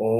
ఓం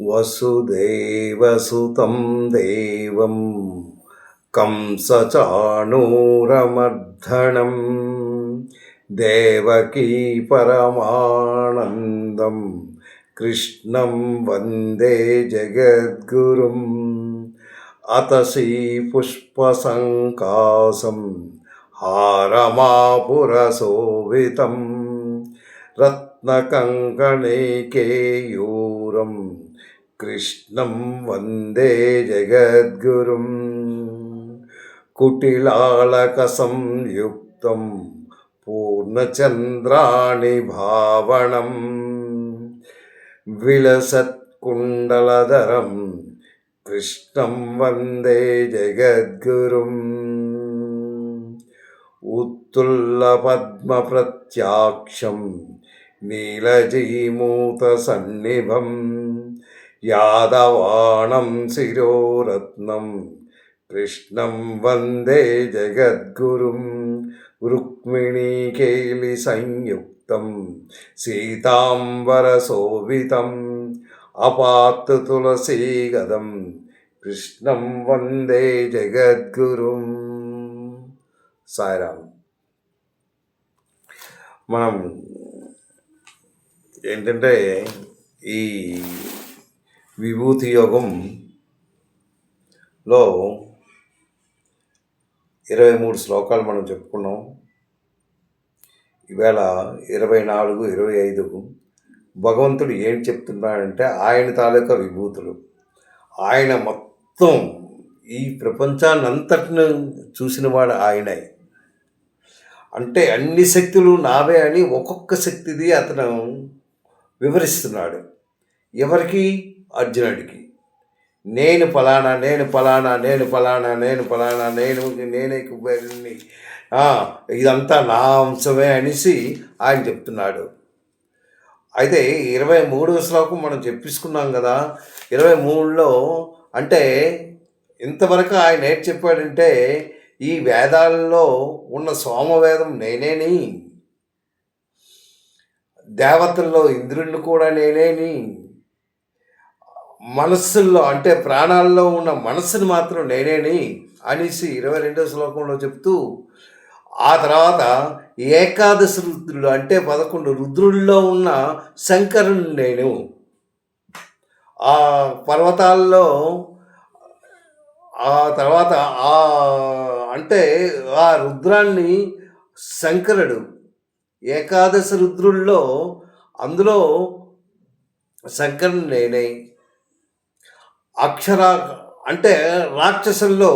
వసుదేవసుతం దేవం కంసచాణూరమర్ధనం దేవకీ పరమానందం కృష్ణం వందే జగద్గురుం అతసీ పుష్పసంకాసం హారమాపురశోభితం రత్నకంకణైకేయూరం కృష్ణం వందే జగద్గురుం కుటిలాలక సంయుక్తం పూర్ణచంద్రాణి భావనం విలసత్కుండలధరం కృష్ణం వందే జగద్గురుం ఉత్తుల్లపద్మప్రత్యాక్షం నీలజీమూతసన్నిభం యాదవాణం శిరోరత్నం కృష్ణం వందే జగద్గురుం రుక్మిణీకేలి సంయుక్తం సీతాంబరశోభితం అపాత్తు తులసీగదం కృష్ణం వందే జగద్గురుం. సాయిరామ్. మనం ఏంటంటే ఈ విభూతి యోగంలో 23 శ్లోకాలు మనం చెప్పుకున్నాం. ఈవేళ 24, 25 భగవంతుడు ఏం చెప్తున్నాడంటే ఆయన తాలూకా విభూతులు. ఆయన మొత్తం ఈ ప్రపంచాన్ని అంతటిని చూసినవాడు ఆయనే. అంటే అన్ని శక్తులు నావే అని ఒక్కొక్క శక్తిది అతను వివరిస్తున్నాడు. ఎవరికి? అర్జునుడికి. నేను ఫలానా, నేను ఫలానా, నేను ఫలానా, నేను ఫలానా, నేనే కుబేరుని, ఇదంతా నా అంశమే అనేసి ఆయన చెప్తున్నాడు. అయితే 23వ శ్లోకం మనం చెప్పేసుకున్నాం కదా. 23లో అంటే ఇంతవరకు ఆయన ఏం చెప్పాడంటే ఈ వేదాల్లో ఉన్న సోమవేదం నేనేని, దేవతల్లో ఇంద్రుడిని కూడా నేనేని, మనస్సుల్లో అంటే ప్రాణాల్లో ఉన్న మనస్సుని మాత్రం నేనేని అనేసి 22వ శ్లోకంలో చెప్తూ, ఆ తర్వాత ఏకాదశి రుద్రుడు అంటే 11 రుద్రుల్లో ఉన్న శంకరుని నేను, ఆ పర్వతాల్లో ఆ తర్వాత అంటే ఆ రుద్రాన్ని శంకరుడు ఏకాదశి రుద్రుల్లో అందులో శంకరుని నేనే. అక్షర అంటే రాక్షసుల్లో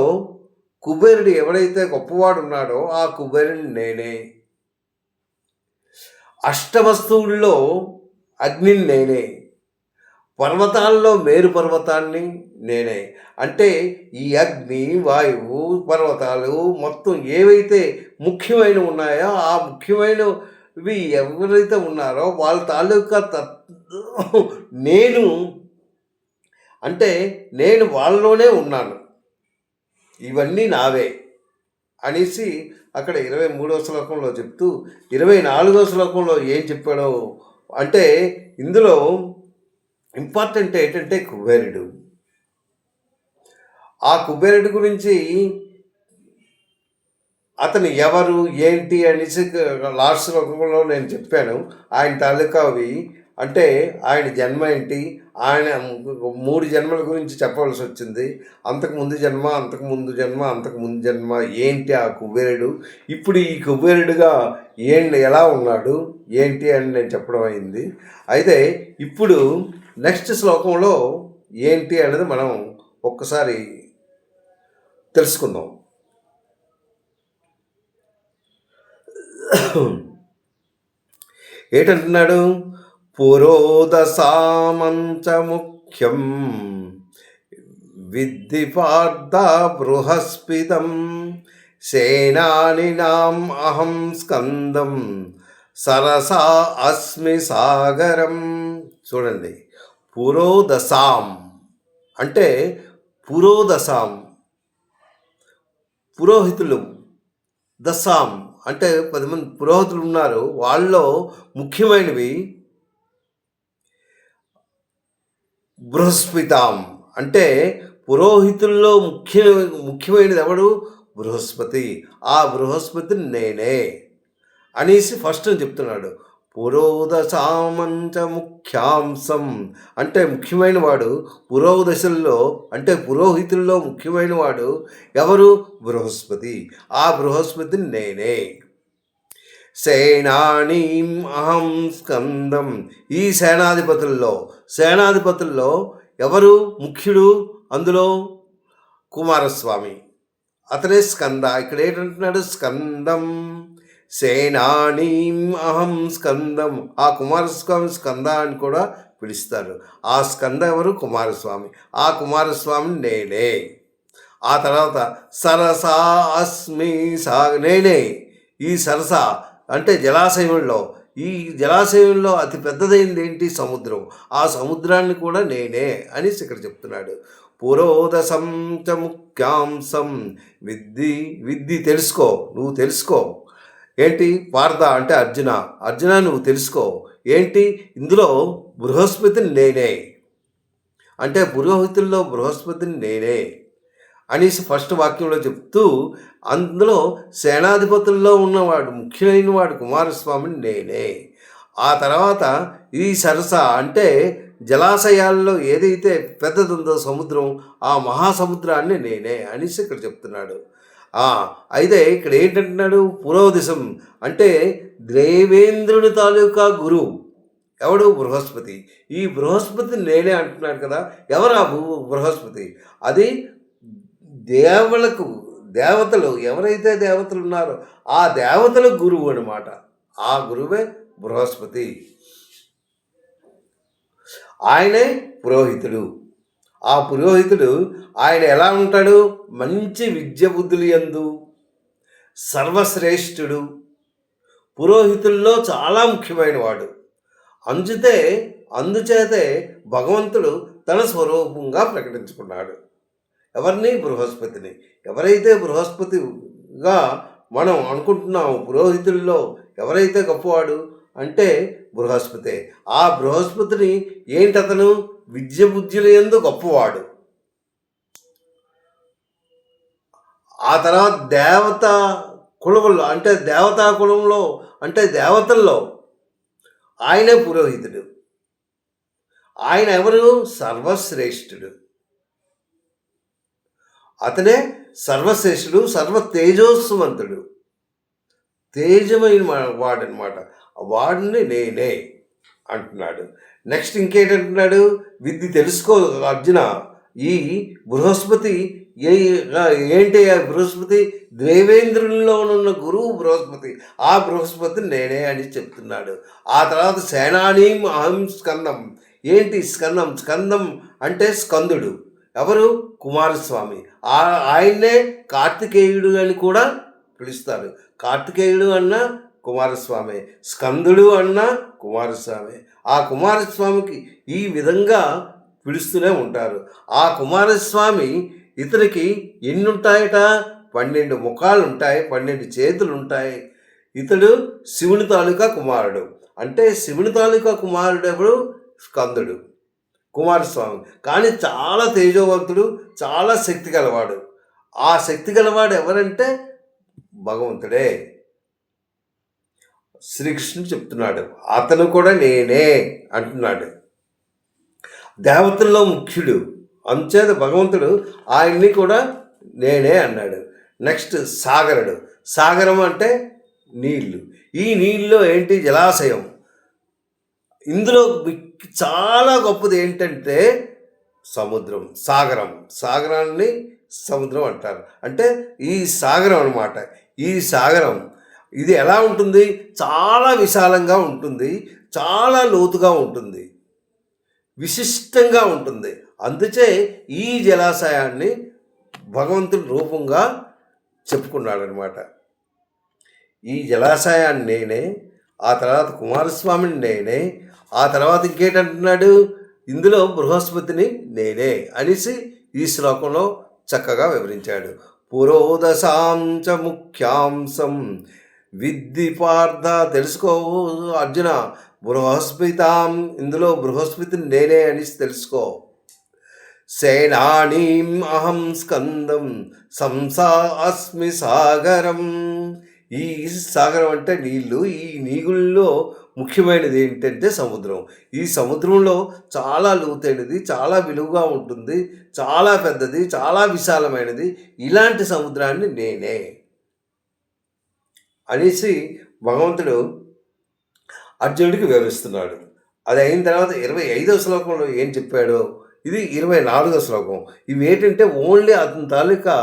కుబేరుడు ఎవడైతే గొప్పవాడు ఉన్నాడో ఆ కుబేరుని నేనే. అష్టవస్తువుల్లో అగ్నిని నేనే. పర్వతాల్లో మేరు పర్వతాన్ని నేనే. అంటే ఈ అగ్ని, వాయువు, పర్వతాలు మొత్తం ఏవైతే ముఖ్యమైన ఉన్నాయో ఆ ముఖ్యమైనవి ఎవరైతే ఉన్నారో వాళ్ళ తాలూకా నేను అంటే నేను వాళ్ళలోనే ఉన్నాను, ఇవన్నీ నావే అనేసి అక్కడ 23వ శ్లోకంలో చెప్తూ 24వ శ్లోకంలో ఏం చెప్పాడో అంటే ఇందులో ఇంపార్టెంట్ ఏంటంటే కుబేరుడు. ఆ కుబేరుడు గురించి అతను ఎవరు ఏంటి అనేసి లాస్ట్ శ్లోకంలో నేను చెప్పాను. ఆయన తాలూకావి అంటే ఆయన జన్మ ఏంటి, ఆయన 3 జన్మల గురించి చెప్పవలసి వచ్చింది. అంతకుముందు జన్మ, అంతకుముందు జన్మ, అంతకుముందు జన్మ ఏంటి ఆ కుబేరుడు, ఇప్పుడు ఈ కుబేరుడుగా ఎలా ఉన్నాడు ఏంటి అని నేను చెప్పడం అయింది. అయితే ఇప్పుడు నెక్స్ట్ శ్లోకంలో ఏంటి అనేది మనం ఒక్కసారి తెలుసుకుందాం. ఏంటంటున్నాడు? పురోదసామంచ ముఖ్యం విద్ధి పార్థ బృహస్పితం సేనానినాం అహం స్కందం సరసా అస్మి సాగరం. చూడండి, పురోదసాం అంటే పురోదసాం, పురోహితులు దశాం అంటే 10 మంది పురోహితులు ఉన్నారు. వాళ్ళలో ముఖ్యమైనవి బృహస్పతాం అంటే పురోహితుల్లో ముఖ్యమైనది ఎవడు? బృహస్పతి. ఆ బృహస్పతి నేనే అనేసి ఫస్ట్ చెప్తున్నాడు. పురోదశామంచ ముఖ్యాంశం అంటే ముఖ్యమైన వాడు పురోదశల్లో అంటే పురోహితుల్లో ముఖ్యమైన వాడు ఎవరు? బృహస్పతి. ఆ బృహస్పతి నేనే. సేనానీం అహం స్కందం ఈ సేనాధిపతుల్లో ఎవరు ముఖ్యుడు? అందులో కుమారస్వామి, అతనే స్కంద. ఇక్కడ ఏంటంటున్నాడు? స్కందం. సేనానీం అహం స్కందం. ఆ కుమారస్వామి స్కంద అని కూడా పిలుస్తారు. ఆ స్కంద ఎవరు? కుమారస్వామి. ఆ కుమారస్వామి నేనే. ఆ తర్వాత సరసా అస్మి నేనే. ఈ సరస అంటే జలాశయంలో అతి పెద్దదైంది ఏంటి? సముద్రం. ఆ సముద్రాన్ని కూడా నేనే అనేసి ఇక్కడ చెప్తున్నాడు. పురోదశం చ ముఖ్యాంశం విద్ది తెలుసుకో, నువ్వు తెలుసుకో. ఏంటి? పార్థ అంటే అర్జున నువ్వు తెలుసుకో. ఏంటి? ఇందులో బృహస్పతిని నేనే అంటే పురోహితుల్లో బృహస్పతిని నేనే అనేసి ఫస్ట్ వాక్యంలో చెప్తూ, అందులో సేనాధిపతుల్లో ఉన్నవాడు ముఖ్యమైన వాడు కుమారస్వామిని నేనే. ఆ తర్వాత ఈ సరస అంటే జలాశయాల్లో ఏదైతే పెద్దదుందో సముద్రం, ఆ మహాసముద్రాన్ని నేనే అనేసి ఇక్కడ చెప్తున్నాడు. అయితే ఇక్కడ ఏంటంటున్నాడు? పురోదశం అంటే దేవేంద్రుడి తాలూకా గురువు ఎవడు? బృహస్పతి. ఈ బృహస్పతి నేనే అంటున్నాడు కదా. ఎవరా బృహస్పతి? అది దేవతలు ఎవరైతే దేవతలు ఉన్నారో ఆ దేవతల గురువు అనమాట. ఆ గురువే బృహస్పతి. ఆయనే పురోహితుడు. ఆ పురోహితుడు ఆయన ఎలా ఉంటాడు? మంచి విద్య బుద్ధులు యందు సర్వశ్రేష్ఠుడు. పురోహితుల్లో చాలా ముఖ్యమైన వాడు. అందుచేతే భగవంతుడు తన స్వరూపంగా ప్రకటించుకున్నాడు. ఎవరిని? బృహస్పతిని. ఎవరైతే బృహస్పతిగా మనం అనుకుంటున్నాము, పురోహితుల్లో ఎవరైతే గొప్పవాడు అంటే బృహస్పతే. ఆ బృహస్పతిని ఏంటతను? విద్య బుద్ధుల యందు గొప్పవాడు. ఆ తర్వాత దేవతా కులంలో అంటే దేవతా కులంలో అంటే దేవతల్లో ఆయనే పురోహితుడు. ఆయన ఎవరు? సర్వశ్రేష్ఠుడు. అతనే సర్వశ్రేష్ఠుడు, సర్వ తేజోస్వంతుడు, తేజమైన వాడనమాట. వాడిని నేనే అంటున్నాడు. నెక్స్ట్ ఇంకేంటంటున్నాడు? విద్య తెలుసుకో అర్జున. ఈ బృహస్పతి ఏంటి? ఆ బృహస్పతి దేవేంద్రుల్లో ఉన్న గురువు బృహస్పతి. ఆ బృహస్పతి నేనే అని చెప్తున్నాడు. ఆ తర్వాత సేనానీం అహం స్కందం. ఏంటి స్కందం? స్కందం అంటే స్కందుడు. ఎవరు? కుమారస్వామి. ఆయన్నే కార్తికేయుడు అని కూడా పిలుస్తారు. కార్తికేయుడు అన్న కుమారస్వామి, స్కందుడు అన్న కుమారస్వామి. ఆ కుమారస్వామికి ఈ విధంగా పిలుస్తూనే ఉంటారు. ఆ కుమారస్వామి ఇతనికి ఎన్ని ఉంటాయట? 12 ముఖాలు ఉంటాయి, 12 చేతులు ఉంటాయి. ఇతడు శివుని తాలూకా కుమారుడు. అంటే శివుని తాలూకా కుమారుడు ఎవరు? స్కందుడు, కుమారస్వామి. కానీ చాలా తేజోవంతుడు, చాలా శక్తి గలవాడు. ఆ శక్తి గలవాడు ఎవరంటే భగవంతుడే. శ్రీకృష్ణుడు చెప్తున్నాడు, అతను కూడా నేనే అంటున్నాడు. దేవతల్లో ముఖ్యుడు, అంచేత భగవంతుడు ఆయన్ని కూడా నేనే అన్నాడు. నెక్స్ట్ సాగరుడు. సాగరం అంటే నీళ్ళు. ఈ నీళ్ళలో ఏంటి? జలాశయం. ఇందులో చాలా గొప్పది ఏంటంటే సముద్రం, సాగరాన్ని సముద్రం అంటారు. అంటే ఈ సాగరం అన్నమాట. ఈ సాగరం ఇది ఎలా ఉంటుంది? చాలా విశాలంగా ఉంటుంది, చాలా లోతుగా ఉంటుంది, విశిష్టంగా ఉంటుంది. అందుచే ఈ జలాశయాన్ని భగవంతుడి రూపంగా చెప్పుకున్నాడనమాట. ఈ జలాశయాన్ని నేనే, ఆ తర్వాత కుమారస్వామిని నేనే, ఆ తర్వాత ఇంకేంటంటున్నాడు? ఇందులో బృహస్పతిని నేనే అనేసి ఈ శ్లోకంలో చక్కగా వివరించాడు. పురోదశాం చ ముఖ్యాంశం విద్ధి పార్థ. తెలుసుకో అర్జున, బృహస్పతాం, ఇందులో బృహస్పతిని నేనే అని తెలుసుకో. సేనానీం అహం స్కందం సంసా అస్మి సాగరం. ఈ సాగరం అంటే నీళ్ళు. ఈ నీళ్ళల్లో ముఖ్యమైనది ఏంటంటే సముద్రం. ఈ సముద్రంలో చాలా లోతైనది, చాలా విలువగా ఉంటుంది, చాలా పెద్దది, చాలా విశాలమైనది. ఇలాంటి సముద్రాన్ని నేనే అనేసి భగవంతుడు అర్జునుడికి వివరిస్తున్నాడు. అది అయిన తర్వాత 25వ శ్లోకంలో ఏం చెప్పాడో, ఇది 24వ శ్లోకం. ఇవి ఏంటంటే ఓన్లీ అతని తాలూకా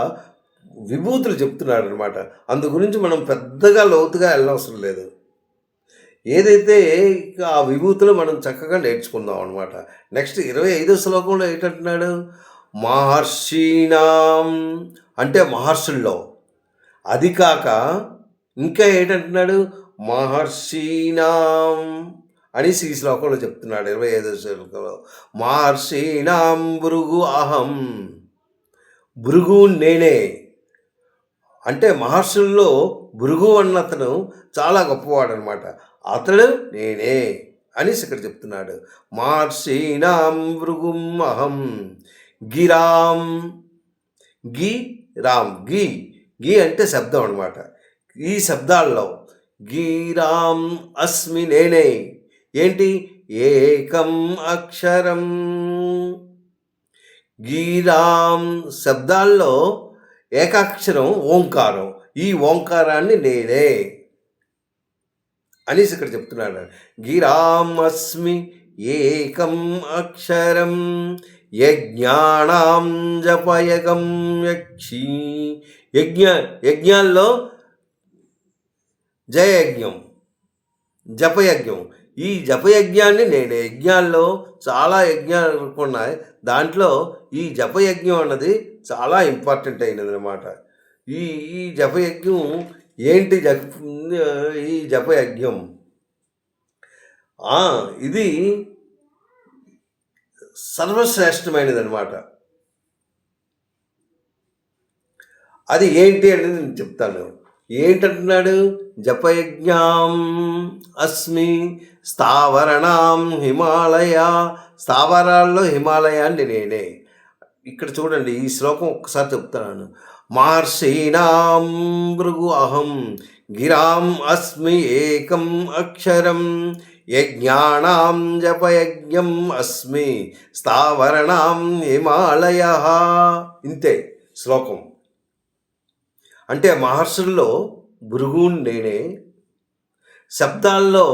విభూతులు చెప్తున్నాడు అనమాట. అందు గురించి మనం పెద్దగా లోతుగా వెళ్ళవసరం లేదు. ఏదైతే ఆ విభూతులు మనం చక్కగా నేర్చుకుందాం అనమాట. నెక్స్ట్ 25వ శ్లోకంలో ఏంటంటున్నాడు, మహర్షీణాం అంటే మహర్షుల్లో. అది కాక ఇంకా ఏంటంటున్నాడు, మహర్షీణాం అనేసి ఈ శ్లోకంలో చెప్తున్నాడు. 25వ శ్లోకంలో మహర్షీణాం భృగు అహం. భృగు నేనే అంటే మహర్షుల్లో భృగు అన్నతను చాలా గొప్పవాడు అనమాట. అతడు నేనే అనేసి ఇక్కడ చెప్తున్నాడు. మహర్షీణాం భృగుం అహం గిరాం. గి రామ్, గి గి అంటే శబ్దం అనమాట. ఈ శబ్దాల్లో గిరాం అస్మి నేనే. ఏంటి? ఏకం అక్షరం. గిరాం శబ్దాల్లో ఏకాక్షరం ఓంకారం. ఈ ఓంకారాన్ని నేనే అనేసి ఇక్కడ చెప్తున్నాడు. గిరాం అస్మి ఏకం అక్షరం యజ్ఞానాం జపయగం యక్షి. యజ్ఞాల్లో జయయజ్ఞం, జపయజ్ఞం. ఈ జపయజ్ఞాన్ని నేనే. యజ్ఞాల్లో చాలా యజ్ఞాలు ఉన్నాయి. దాంట్లో ఈ జపయజ్ఞం అన్నది చాలా ఇంపార్టెంట్ అయినది అనమాట. ఈ ఈ జపయజ్ఞం ఏంటి? ఈ జపయజ్ఞం ఇది సర్వశ్రేష్టమైనది అనమాట. అది ఏంటి అనేది నేను చెప్తాను. ఏంటంటున్నాడు? జపయజ్ఞాం అస్మి స్థావరణాం హిమాలయ. స్థావరాల్లో హిమాలయాన్ని నేనే. ఇక్కడ చూడండి, ఈ శ్లోకం ఒక్కసారి చెప్తున్నాను. మహర్షీణాం భృగు అహం గిరాం అస్మి ఏకం అక్షరం యజ్ఞానాం జపయజ్ఞం అస్మి స్థావరణాం హిమాలయ. ఇంతే శ్లోకం. అంటే మహర్షుల్లో భృగుని నేనే, శబ్దాల్లో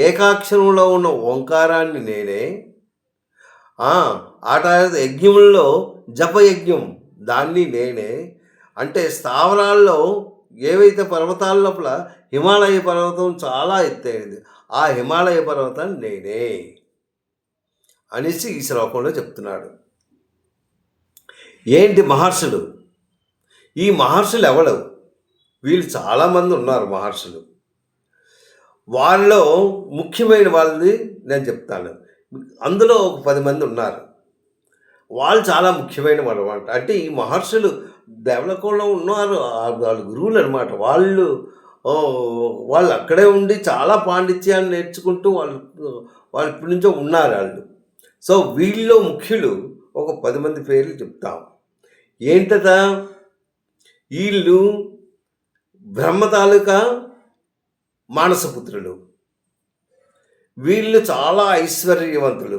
ఏకాక్షరంలో ఉన్న ఓంకారాన్ని నేనే, ఆట యజ్ఞంలో జపయజ్ఞం దాన్ని నేనే. అంటే స్థావరాల్లో ఏవైతే పర్వతాల లోపల హిమాలయ పర్వతం చాలా ఎత్తైనది, ఆ హిమాలయ పర్వతాన్ని నేనే అనేసి ఈ శ్లోకంలో చెప్తున్నాడు. ఏంటి మహర్షులు? ఈ మహర్షులు ఎవరు? వీళ్ళు చాలామంది ఉన్నారు మహర్షులు. వాళ్ళలో ముఖ్యమైన వాళ్ళది నేను చెప్తాను. అందులో ఒక 10 మంది ఉన్నారు. వాళ్ళు చాలా ముఖ్యమైన వాళ్ళు అనమాట. అంటే ఈ మహర్షులు దేవలోకంలో ఉన్నారు, వాళ్ళు గురువులు అనమాట. వాళ్ళు అక్కడే ఉండి చాలా పాండిత్యాన్ని నేర్చుకుంటూ వాళ్ళు ఇప్పటి నుంచో ఉన్నారు వాళ్ళు. సో వీళ్ళలో ముఖ్యులు ఒక 10 మంది పేర్లు చెప్తాం. ఏంటట? వీళ్ళు బ్రహ్మ తాలూకా మానసపుత్రులు. వీళ్ళు చాలా ఐశ్వర్యవంతులు.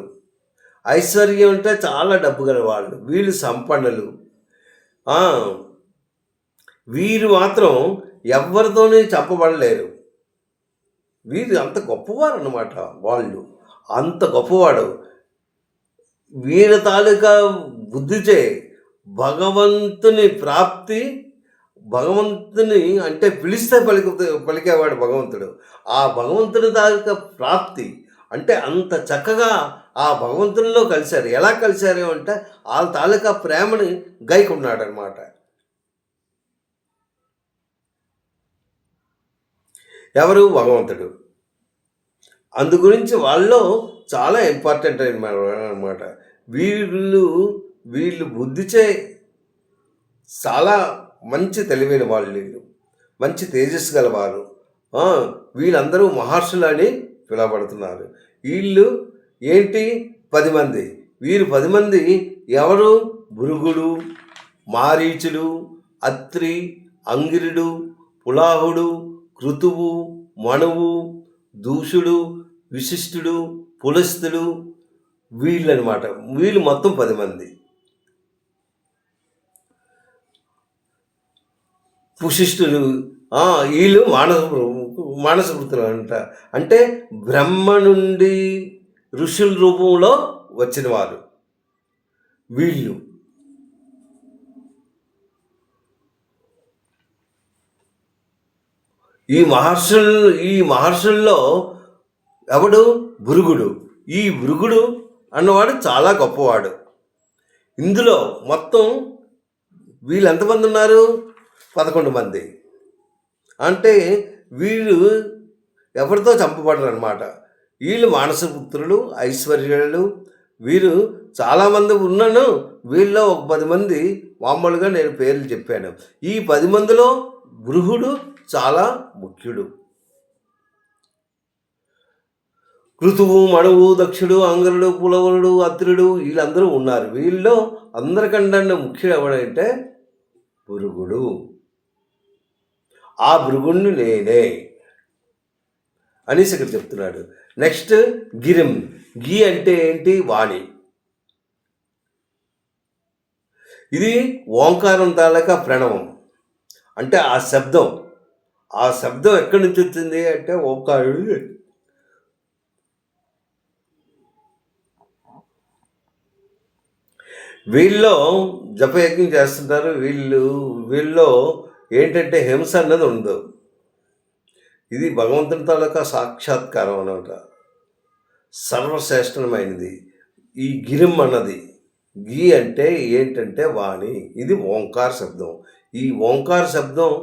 ఐశ్వర్యం అంటే చాలా డబ్బు గల వాళ్ళు. వీళ్ళు సంపన్నులు. వీరు మాత్రం ఎవరితోనే చెప్పబడలేరు. వీరు అంత గొప్పవారు అన్నమాట. వాళ్ళు అంత గొప్పవాడు. వీరి తాలూకా బుద్ధిచే భగవంతుని ప్రాప్తి, భగవంతుని అంటే పిలిస్తే పలికేవాడు భగవంతుడు. ఆ భగవంతుని తాలూకా ప్రాప్తి అంటే అంత చక్కగా ఆ భగవంతునిలో కలిశారు. ఎలా కలిశారు అంటే వాళ్ళ తాలూకా ప్రేమని గైకున్నాడు అనమాట. ఎవరు? భగవంతుడు. అందు గురించి వాళ్ళలో చాలా ఇంపార్టెంట్ అనమాట. వీళ్ళు బుద్ధిచే చాలా మంచి తెలివైన వాళ్ళు వీళ్ళు, మంచి తేజస్సు గలవారు. ఆ, వీళ్ళందరూ మహర్షులని పిలువబడుతున్నారు. వీళ్ళు ఏంటి 10 మంది. వీరు 10 మంది ఎవరు? భృగుడు, మారీచుడు, అత్రి, అంగిరుడు, పులాహుడు, కృతువు, మనువు, దూషుడు, విశిష్టుడు, పులస్తుడు, వీళ్ళనమాట. వీళ్ళు మొత్తం 10 మంది. పుశిష్టుడు, వీళ్ళు మానసపుత్రులు అంట. అంటే బ్రహ్మ నుండి ఋషుల రూపంలో వచ్చిన వారు వీళ్ళు. ఈ మహర్షుల్లో ఎవడు? భృగుడు. ఈ భృగుడు అన్నవాడు చాలా గొప్పవాడు. ఇందులో మొత్తం వీళ్ళు ఎంతమంది ఉన్నారు? 11 మంది. అంటే వీళ్ళు ఎవరితో చంపబడరు అనమాట. వీళ్ళు మానసపుత్రులు, ఐశ్వర్యులు. వీరు చాలామంది ఉన్నాను. వీళ్ళలో ఒక 10 మంది మామూలుగా నేను పేర్లు చెప్పాను. ఈ 10 మందిలో భృగుడు చాలా ముఖ్యుడు. కృతువు, మణువు, దక్షుడు, అంగరుడు, పులవరుడు, అత్రుడు వీళ్ళందరూ ఉన్నారు. వీళ్ళలో అందరికంటే ముఖ్యుడు ఎవడంటే భృగుడు. ఆ భృగుణ్ణి నేనే అనేసి ఇక్కడ చెప్తున్నాడు. నెక్స్ట్ గిరిం. గి అంటే ఏంటి? వాణి. ఇది ఓంకారం తాలూకా ప్రణవం. అంటే ఆ శబ్దం ఎక్కడి నుంచి వచ్చింది అంటే ఓంకారుడు. వీళ్ళలో జపయజ్ఞం చేస్తుంటారు. వీళ్ళలో ఏంటంటే హింస అన్నది ఉండదు. ఇది భగవంతుని తాలూకా సాక్షాత్కారం అన్నమాట. సర్వశ్రేష్టమైనది ఈ గిరిం అన్నది. గి అంటే ఏంటంటే వాణి. ఇది ఓంకార శబ్దం. ఈ ఓంకార శబ్దం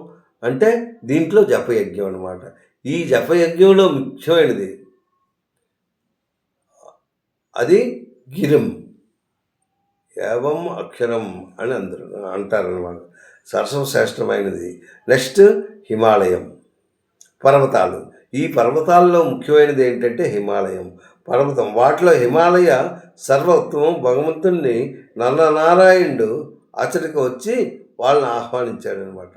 అంటే దీంట్లో జపయజ్ఞం అన్నమాట. ఈ జపయజ్ఞంలో ముఖ్యమైనది అది గిరిం. ఏవం అక్షరం అని అందరూ అంటారన్నమాట. సర్వశ్రేష్టమైనది. నెక్స్ట్ హిమాలయం, పర్వతాలు. ఈ పర్వతాల్లో ముఖ్యమైనది ఏంటంటే హిమాలయం పర్వతం. వాటిలో హిమాలయ సర్వోత్తమం. భగవంతుణ్ణి నల్లనారాయణుడు అతడికి వచ్చి వాళ్ళని ఆహ్వానించాడు అనమాట.